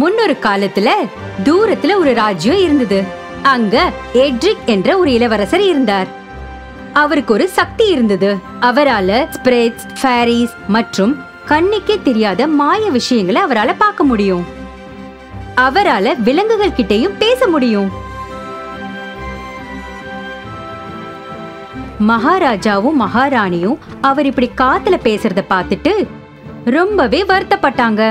முன்னொரு காலத்துல தூரத்துல ஒரு ராஜ்யம் இருந்தது. அங்க எட்ரிக் என்ற ஒரு இளவரசர் இருந்தார். அவருக்கு ஒரு சக்தி இருந்தது. அவரால ஸ்பிரிட்ஸ், ஃபேரிஸ் மற்றும் கண்ணுக்கே தெரியாத மாய விஷயங்களை அவரால பார்க்க முடியும். அவரால விலங்குகள் கிட்டையும் பேச முடியும். மகாராஜாவும் மகாராணியும் அவர் இப்படி காத்துல பேசுறத பார்த்துட்டு ரொம்பவே வருத்தப்பட்டாங்க.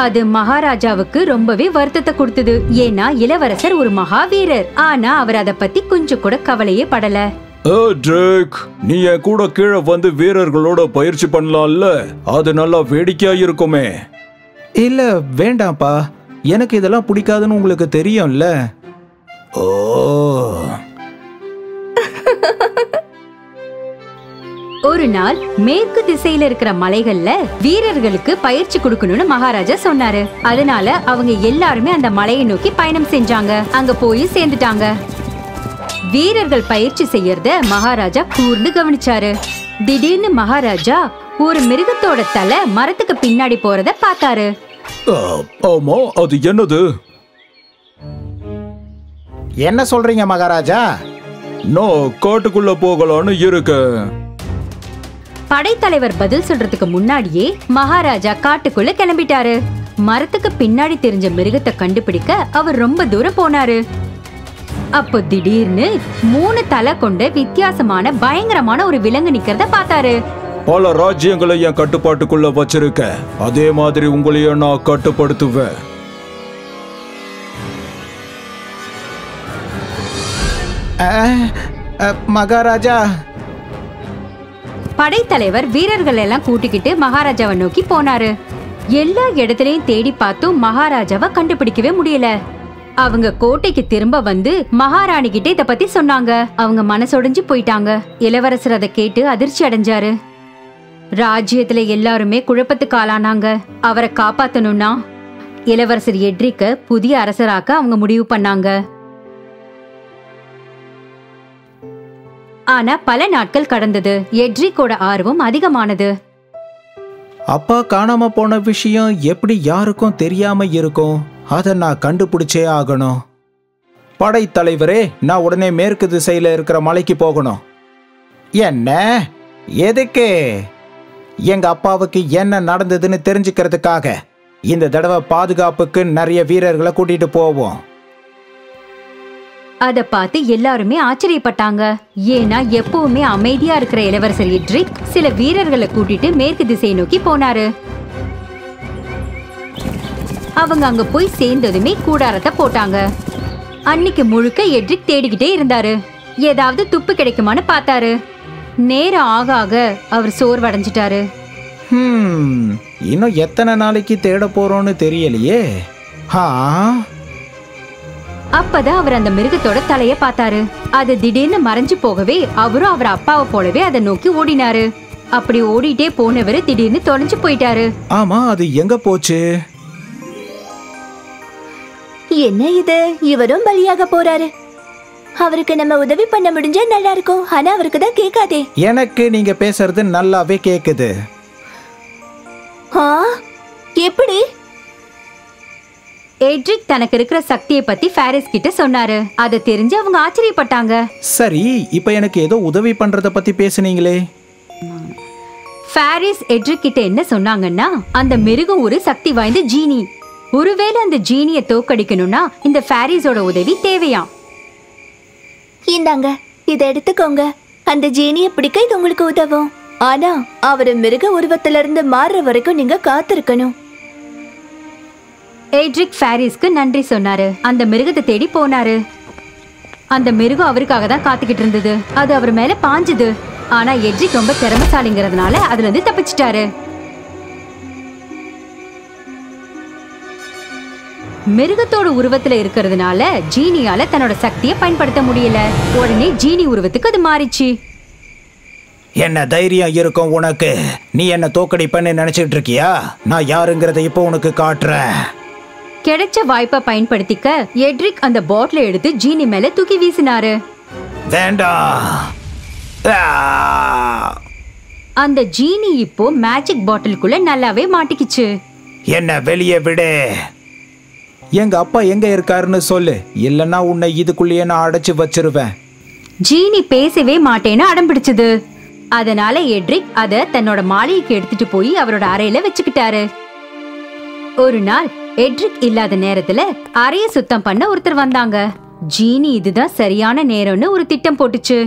அது மகாராஜாவுக்கு ரொம்பவே வருத்தத்தை கொடுத்தது. ஏன்னா இளவரசர் ஒரு மகாவீரர். ஆனா அவர் அத பத்தி கொஞ்சம் கூட கவலையே படல. நீ என் கூட கீழே வந்து வீரர்களோட பயிற்சி பண்ணலாம்ல, அது நல்லா வேடிக்கையா இருக்குமே. இல்ல வேண்டாம்ப்பா, எனக்கு இதெல்லாம் பிடிக்காதுன்னு உங்களுக்கு தெரியும்ல. ஓ, ஒரு நாள் மேற்கு திசையில இருக்கிற மலைகள்ல வீரர்களுக்கு பயிற்சி கொடுக்கணும்னு மகாராஜா சொன்னாரு. அதனால அவங்க எல்லாருமே அந்த மலையை நோக்கி பயணம் செஞ்சாங்க. அங்க போய் சேர்ந்துட்டாங்க. வீரர்கள் பயிற்சி செய்யறத மகாராஜா கூர்ந்து கவனிச்சாரு. திடீர்னு மகாராஜா ஒரு மிருகத்தோட தலை மரத்துக்கு பின்னாடி போறத பார்த்தாரு. ஆமா, அது என்னது? என்ன சொல்றீங்க மகாராஜா? நான் காட்டுக்குள்ள போகலான்னு இருக்கு. படைத்தலைவர் பதில் சொல்றதுக்கு முன்னாடியே மகாராஜா காட்டுக்குள்ள கிளம்பிட்டாரு. மரத்துக்கு பின்னாடி தெரிஞ்ச மிருகத்தை கண்டுபிடிக்க அவர் ரொம்ப தூரம் போனாரு. அப்போ திடீர்னு 3 தலை கொண்ட வித்தியாசமான பயங்கரமான ஒரு விலங்கு நிக்கிறத பார்த்தாரு. பல ராஜ்யங்களை என் கட்டுப்பாட்டுக்குள்ள வச்சிருக்க, அதே மாதிரி உங்களையும் நான் கட்டுப்படுத்துவேன். மகாராஜா, படைத்தலைவர் வீரர்கள் எல்லாம் கூட்டிக்கிட்டு மகாராஜாவை நோக்கி போனாரு. எல்லா இடத்துலயும் தேடி பார்த்தும் மகாராஜாவை கண்டுபிடிக்கவே முடியல. அவங்க கோட்டைக்கு திரும்ப வந்து மகாராணி கிட்ட இத பத்தி சொன்னாங்க. அவங்க மனசொடைஞ்சு போயிட்டாங்க. இளவரசர் அதை கேட்டு அதிர்ச்சி அடைஞ்சாரு. ராஜ்யத்துல எல்லாருமே குழப்பத்துக்கு ஆளானாங்க. அவரை காப்பாத்தணும்னா இளவரசர் எட்ரிக்க புதிய அரசராக்க அவங்க முடிவு பண்ணாங்க. ஆனா பல நாட்கள் கடந்தது. எட்ரிக்கோட ஆர்வம் அதிகமானது. அப்பா காணாம போன விஷயம் எப்படி யாருக்கும் தெரியாம இருக்கும்? அதை நான் கண்டுபிடிச்சே ஆகணும். படைத்தலைவரே, நான் உடனே மேற்கு திசையில இருக்கிற மலைக்கு போகணும். என்ன? எதுக்கு? எங்க அப்பாவுக்கு என்ன நடந்ததுன்னு தெரிஞ்சுக்கிறதுக்காக. இந்த தடவை பாதுகாப்புக்கு நிறைய வீரர்களை கூட்டிட்டு போவோம். அத பார்த்து எல்லாருமே ஆச்சரியப்பட்டாங்க. ஏன்னா எப்பவுமே அமைதியா இருக்கிற இளவரசர் எட்ரிக் சில வீரர்களை கூட்டிட்டு மேற்கு திசையை நோக்கி போனாரு. அவங்க அங்க போய் சேர்ந்ததுமே கூடாரத்தை போட்டாங்க. அன்னைக்கு முழுக்க எட்ரிக் தேடிக்கிட்டே இருந்தாரு. ஏதாவது துப்பு கிடைக்குமான்னு பார்த்தாரு. நேரம் ஆக ஆக அவர் சோர்வடைஞ்சிட்டாரு. இன்னும் எத்தனை நாளைக்கு தேட போறோம்னு தெரியலையே. அப்பதான் அவர் அந்த மிருகத்தோட தலைய பார்த்தாரு. அது திடீர்னு மறைஞ்சு போகவே அவரும் அவர் அப்பாவை போலவே அதை நோக்கி ஓடினாரு. அப்படி ஓடிட்டே போனவரு திடீர்னு தொலைஞ்சு போயிட்டாரு. ஆமா, அது எங்க போச்சு? என்ன இது? இவரும் பலியாக போறாரு. அவருக்கு நம்ம உதவி பண்ண முடிஞ்சா நல்லா இருக்கும். ஆனா அவருக்கு தான் கேட்காதே. எனக்கு நீங்க பேசுறது நல்லாவே கேக்குது. எப்படி? எட்ரிக் தனக்கு இருக்கிற சக்தியை பத்தி ஃபேரிஸ் கிட்ட சொன்னாரு. அதை தெரிஞ்சு அவங்க ஆச்சரியப்பட்டாங்க. சரி, இப்ப எனக்கு ஏதோ உதவி பண்றத பத்தி பேசுனீங்களே. ஃபேரிஸ் எட்ரிக் கிட்ட என்ன சொன்னாங்கன்னா, அந்த மிருகம் ஒரு சக்தி வாய்ந்த ஜீனி. ஒருவேளை அந்த ஜீனியை தோக்கடிக்கணும்னா இந்த ஃபேரிஸோட உதவி தேவையாம். இந்தாங்க, இதை எடுத்துக்கோங்க. அந்த ஜீனியை பிடிக்க இது உங்களுக்கு உதவும். ஆனா அவரு மிருக உருவத்தில இருந்து மாறுற வரைக்கும் நீங்க காத்திருக்கணும். எட்ரிக் ஃபேரிஸ்க்கு நன்றி சொன்னாரு. அந்த மிருகத்தை தேடி போனாரு. அந்த மிருகம் அவருக்காக தான் காத்துக்கிட்டு இருந்தது. அது அவர் மேல பாஞ்சுது. ஆனா எட்ரிக் ரொம்ப திறமைசாலிங்கிறதுனால அதுல இருந்து தப்பிச்சிட்டாரு. மிருகத்தோட உருவத்துல இருக்கிறதுனால ஜீனியால தன்னோட சக்தியை பயன்படுத்த முடியல. உடனே ஜீனி உருவத்துக்கு அது மாறிச்சு. என்ன தைரியம் இருக்கும் உனக்கு? நீ என்ன தோக்கடிப்பன்னு நினைச்சிட்டு இருக்கியா? நான் யாருங்கிறத இப்போ உனக்கு காட்டுறேன். கிடைச்ச வாய்ப்பை பயன்படுத்திக்க எட்ரிக் அந்த பாட்டிலை எடுத்து ஜீனி மேல தூக்கி வீசினாரு. வேண்டாம். ஆ! அந்த ஜீனி இப்போ மேஜிக் பாட்டிலுக்குள்ள நல்லாவே மாட்டிக்கிச்சு. என்ன வெளியே விடு. எங்க அப்பா எங்க இருக்காருன்னு சொல்லு, இல்லைன்னா உன்னை இதுக்குள்ளேயே நான் அடைச்சு வச்சிருவேன். ஜீனி பேசவே மாட்டேன்னு அடம் பிடிச்சது. அதனால எட்ரிக் அத தன்னோட மாளிகைக்கு எடுத்துட்டு போய் அவரோட அறையில வச்சுக்கிட்டாரு. ஒரு நாள் எட்ரிக் இல்லாத நேரத்துல அறைய சுத்தம் பண்ண ஒருத்தர் வந்தாங்க. ஜீனி இதுதான் சரியான நேரம்னு ஒரு திட்டம் போட்டுச்சு.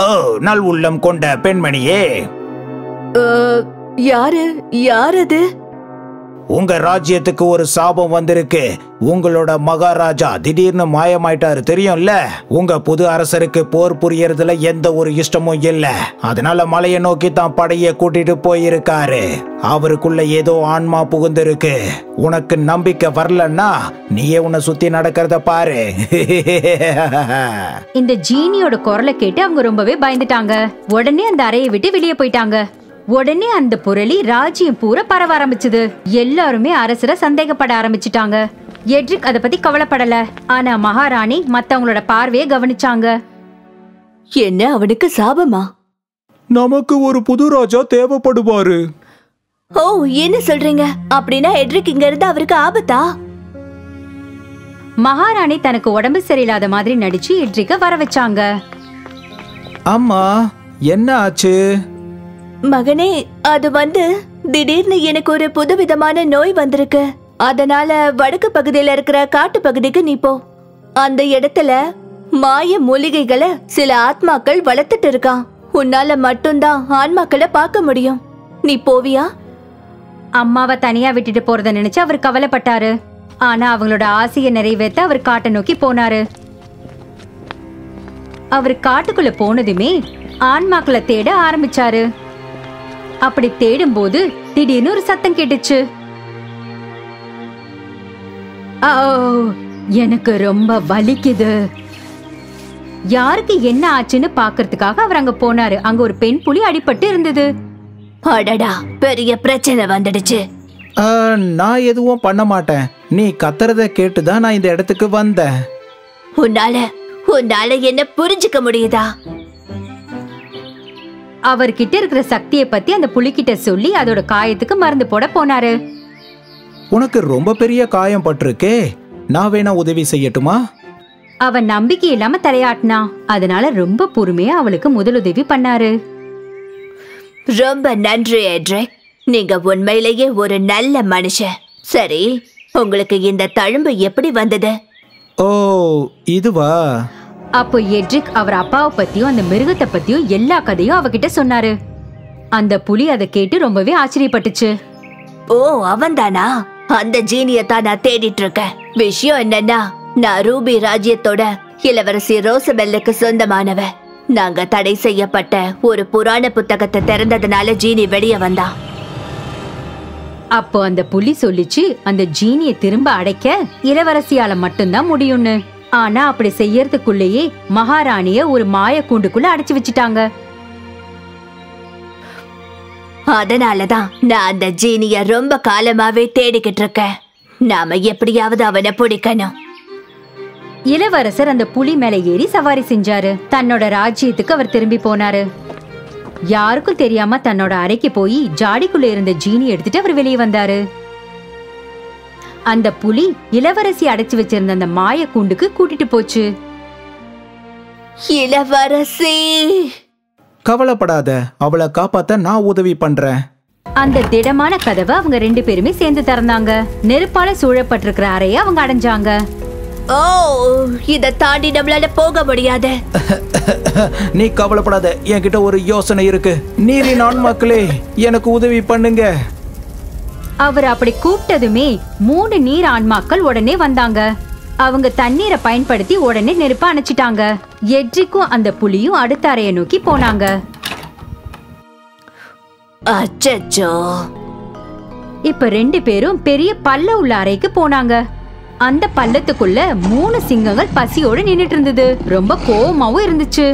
ஓ, நல் உள்ளம் கொண்ட பெண்மணியே, யார் அது? உங்க ராஜ்யத்துக்கு ஒரு சாபம் வந்திருக்கு. உங்களோட மகாராஜா திடீர்னு மாயமாயிட்டாரு, தெரியும்ல? உங்க புது அரசருக்கு போர் புரியறதுல எந்த ஒரு இஷ்டமும் இல்ல. அதனால மலையை நோக்கி தான் படையை கூட்டிட்டு போயிருக்காரு. அவருக்குள்ள ஏதோ ஆன்மா புகுந்திருக்கு. உனக்கு நம்பிக்கை வரலன்னா நீயே உன்னை சுத்தி நடக்கிறத பாரு. இந்த ஜீனியோட குரலை கேட்டு அவங்க ரொம்பவே பயந்துட்டாங்க. உடனே அந்த அறையை விட்டு வெளியே போயிட்டாங்க. உடனே அந்த புரளி ராஜ்யம் பூரா பரவ ஆரம்பிச்சது. எல்லாருமே அரசரை சந்தேகப்பட ஆரம்பிச்சிட்டாங்க. எட்ரிக் அத பத்தி கவலைப்படல. ஆனா மகாராணி மத்தவங்களோட பார்வையை கவனிச்சாங்க. என்ன, அவனுக்கு சாபமா? நமக்கு ஒரு புது ராஜா தேவைப்படுவாரு. ஓ, என்ன சொல்றீங்க? அப்படின்னா எட்ரிக் இங்க இருந்து அவருக்கு ஆபத்தா? மகாராணி தனக்கு உடம்பு சரியில்லாத மாதிரி நடிச்சு எட்ரிக்க வர வச்சாங்க. அம்மா, என்ன ஆச்சு? மகனே, அது திடீர்னு எனக்கு ஒரு புதுவிதமான நோய் வந்திருக்கு. அதனால வடக்கு பகுதியில இருக்கிற காட்டு பகுதிக்கு நீ போ. அந்த இடத்துல மாய மூலிகைகளை சில ஆத்மாக்கள் வளர்த்துட்டு இருக்கான். உன்னால மட்டும்தான் ஆன்மாக்களை பார்க்க முடியும். நீ போவியா? அம்மாவை தனியா விட்டுட்டு போறத நினைச்சு அவர் கவலைப்பட்டாரு. ஆனா அவங்களோட ஆசையை நிறைவேற்ற அவர் காட்டை நோக்கி போனாரு. அவர் காட்டுக்குள்ள போனதுமே ஆன்மாக்களை தேட ஆரம்பிச்சாரு. அப்படி தேடும் போது திடீர்னு ஒரு சத்தம் கேட்டுச்சு. எனக்கு ரொம்ப வலிக்குது. யாருக்கு என்ன ஆச்சுன்னு பாக்குறதுக்காக அவர் அங்க போனாரு. அங்க ஒரு பெண் புலி அடிபட்டு இருந்தது. அடடா, பெரிய பிரச்சனை வந்துடுச்சு. நான் எதுவும் பண்ண மாட்டேன். நீ கத்துறத கேட்டுதான் நான் இந்த இடத்துக்கு வந்தேன். உன்னால என்ன புரிஞ்சுக்க முடியுதா? அவர்கிட்ட இருக்கிற சக்தியை பத்தி அந்த புலிகிட்ட சொல்லி அதோட காயத்துக்கு மருந்து போட போனாரு. உனக்கு ரொம்ப பெரிய காயம் பட்டிருக்கே, நான் வேணா உதவி செய்யட்டுமா? அவன் நம்பிக்கை இல்லாம தலையாட்டினா. அதனால ரொம்ப பொறுமையா அவளுக்கு முதலுதவி பண்ணாரு. ரொம்ப நன்றி எட்ரிக், நீங்க உண்மையிலேயே ஒரு நல்ல மனுஷன். சரி, உங்களுக்கு இந்த தழும்பு எப்படி வந்தது? ஓ, இதுவா? அப்போ எட்ரிக் அவர் அப்பாவை பத்தியும் அந்த மிருகத்தை பத்தியும் எல்லா கதையும் அவகிட்ட சொன்னாரு. அந்த புலி அதை கேட்டு ரொம்பவே ஆச்சரியப்பட்டுச்சு. ஓ, அவன்தானா? அந்த ஜீனியை தான் நான் தேடிட்டு இருக்கேன். விஷயம் என்னன்னா, நான் ரூபி ராஜ்யத்தோட இளவரசி ரோசபெல்லுக்கு சொந்தமானவ. நாங்க தடை செய்யப்பட்ட ஒரு புராண புத்தகத்தை திறந்ததுனால ஜீனி வெளியே வந்தா. அப்போ அந்த புலி சொல்லிச்சு, அந்த ஜீனியை திரும்ப அடைக்க இளவரசியால மட்டும்தான் முடியும்னு. ஆனா அப்படி செய்யறதுக்குள்ளேயே மகாராணிய ஒரு மாய கூண்டுக்குள்ள அடைச்சு வச்சுட்டாங்க. அதனாலதான் நான் அந்த ஜீனிய ரொம்ப காலமாவே தேடிக்கிட்டு இருக்கேன். நாம எப்படியாவது அவனை பிடிக்கணும். இளவரசர் அந்த புலி மேல ஏறி சவாரி செஞ்சாரு. தன்னோட ராஜ்யத்துக்கு அவர் திரும்பி போனாரு. யாருக்கும் தெரியாம தன்னோட அறைக்கு போய் ஜாடிக்குள்ள இருந்த ஜீனி எடுத்துட்டு அவர் வெளியே வந்தாரு. அந்த புலி இளவரசி அடைச்சு வச்சிருந்த அந்த மாய கூண்டுக்கு கூட்டிட்டு போச்சு. இளவரசி, கவலைப்படாத, அவளை காப்பாத்த நான் உதவி பண்றேன். அந்த திடமான கதவை அவங்க ரெண்டு பேருமே சேர்ந்து திறந்தாங்க. நெருப்பால சூழப்பட்டிருக்கிற அறைய அவங்க அடைஞ்சாங்க. ஓ, இத தாண்டி நம்மளால போக முடியாது. நீ கவலைப்படாத, என்கிட்ட ஒரு யோசனை இருக்கு. நீரின் ஆன்மாக்களே, எனக்கு உதவி பண்ணுங்க. அவர் அப்படி கூப்பிட்டதுமே 3 நீர் ஆன்மாக்கள் உடனே வந்தாங்க. அவங்க தண்ணீரை பயன்படுத்தி உடனே நெருப்ப அணைச்சிட்டாங்க. எட்ரிக்கும் அந்த புலியும் அடுத்த அறையை நோக்கி போனாங்க. அச்சச்சோ! இப்ப 2 பேரும் பெரிய பல்ல உள்ள அறைக்கு போனாங்க. அந்த பள்ளத்துக்குள்ள 3 சிங்கங்கள் பசியோடு நின்னுட்டு இருந்தது. ரொம்ப கோவமாவும் இருந்துச்சு.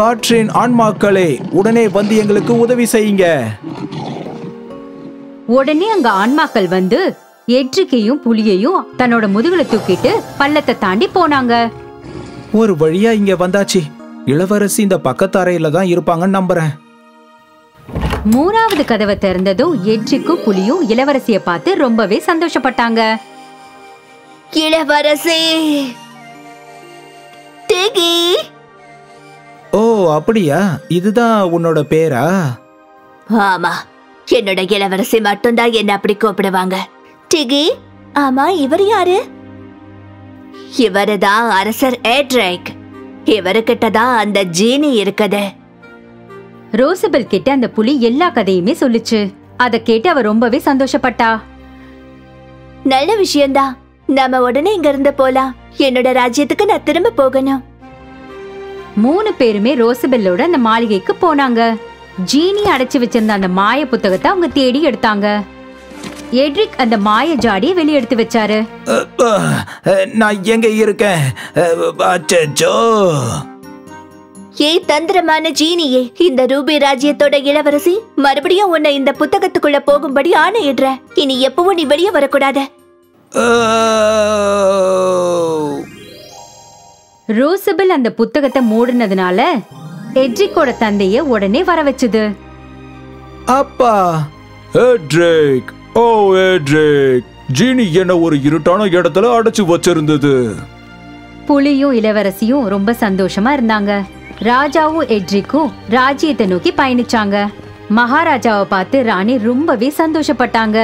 காற்றின் ஆன்மாக்களே, உடனே வந்து எங்களுக்கு உதவி செய்யுங்க. உடனே அங்க ஆன்மாக்கள் வந்து எட்ரிக்கையும் புலியையும் தன்னோட முதுகுல தூக்கிட்டு பள்ளத்தை தாண்டி போனாங்க. ஒரு வழியா இங்க வந்தாச்சு. இளவரசி இந்த பக்கத்து அறையில தான் இருப்பாங்கன்னு நம்புறேன். மூணாவது கதவை திறந்ததும் எட்ரிக்கும் புலியும் இளவரசிய பார்த்து ரொம்பவே சந்தோஷப்பட்டாங்க. இளவரசி டிகி. ஓ அப்படியா? இதுதான் உன்னோட பேரா? ஆமா, என்னோட இளவரசி மட்டும்தான் என்ன அப்படி கூப்பிடுவாங்க. டிகி. ஆமா, இவர் யாரு? இவருதான் அரசர் எட்ரிக். இவருக்கிட்டதான் அந்த ஜீனி இருக்குது. ரோசபெல் கிட்ட அந்த புலி எல்லா கதையுமே சொல்லுச்சு. அத கேட்டு அவ ரொம்பவே சந்தோஷப்பட்டா. நல்ல விஷயம்தான். நாம உடனே இங்க இருந்து போலாம். என்னோட ராஜ்யத்துக்கு நான் திரும்ப போகணும். 3 பேருமே ரோசபெல்லோட அந்த மாளிகைக்கு போனாங்க. ஜீனி அடைச்சு வச்சிருந்த அந்த மாய புத்தகத்தை அவங்க தேடி எடுத்தாங்க. எட்ரிக் அந்த மாய ஜாடியை வெளியெடுத்து வச்சாரு. நான் எங்க இருக்கேன்? அச்சச்சோ! ஏய் தந்திரமான ஜீனியே, இந்த ரூபி ராஜ்யத்தோட இளவரசி மறுபடியும் உன்னை இந்த புத்தகத்துக்குள்ள போகும்படி ஆணையிடுற. இனி எப்பவும் நீ வெளியே வரக்கூடாது. ரோசபெல் அந்த புத்தகத்தை மூடினதுனால எட்ரிக்கோட தந்தைய உடனே வர வச்சுது. அப்பா! எட்ரிக், ஓ எட்ரிக், ஜீனி என்ன ஒரு இருட்டான இடத்துல அடைச்சு வச்சிருந்தது. புலியும் இளவரசியும் ரொம்ப சந்தோஷமா இருந்தாங்க. ராஜாவும் எட்ரிக்கும் ராஜ்யத்தை நோக்கி பயணிச்சாங்க. மகாராஜாவை பார்த்து ராணி ரொம்பவே சந்தோஷப்பட்டாங்க.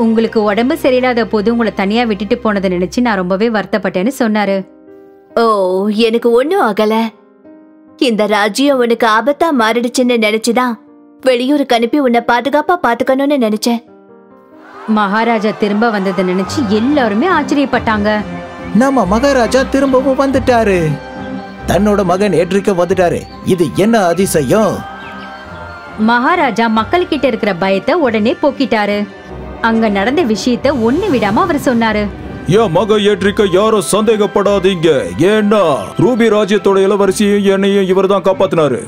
உங்களுக்கு உடம்பு சரியில்லாத போது உங்களை தனியா விட்டுட்டு போனதை நினைச்சு நான் ரொம்பவே வருத்தப்பட்டேன்னு சொன்னாரு. ஓ, எனக்கு ஒண்ணும் ஆகல. இந்த ராஜ்யம் உனக்கு ஆபத்தா மாறிடுச்சுன்னு நினைச்சுதான் வெளியூருக்கு அனுப்பி உன்னை பாதுகாப்பா பாத்துக்கணும்னு நினைச்சேன். மகாராஜா திரும்ப வந்ததை நினைச்சு எல்லாருமே ஆச்சரியப்பட்டாங்க. நம்ம மகாராஜா திரும்பவும் வந்துட்டாரு. தன்னோட மகன் எட்ரிக்க வந்துட்டாரு. இது என்ன அதிசயம்! மகாராஜா மக்கள் கிட்ட இருக்கிற பயத்தை உடனே போக்கிட்டாரு. அங்க நடந்த விஷயத்த ஒண்ணு விடாம அவர் சொன்னாரு. என் மக எட்ரிக்க யாரும் சந்தேகப்படாதீங்க. ஏன்னா ரூபி ராஜ்யத்தோட இளவரசியும் என்னையும் இவர் தான் காப்பாத்தினாரு.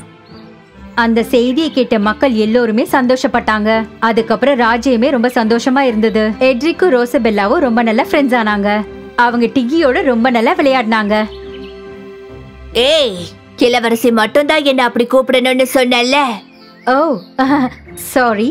அந்த செய்தியை கேட்ட மக்கள் எல்லோருமே சந்தோஷப்பட்டாங்க. அதுக்கப்புறம் ராஜ்யமே ரொம்ப சந்தோஷமா இருந்தது. எட்ரிக்கும் ரோசபெல்லாவும் ரொம்ப நல்ல ஃப்ரெண்ட்ஸ் ஆனாங்க. அவங்க டிகியோட ரொம்ப நல்லா விளையாடினாங்க. ஏய், இளவரசி மட்டும்தான் என்ன அப்படி கூப்பிடணும்னு சொன்னல. ஓ சாரி.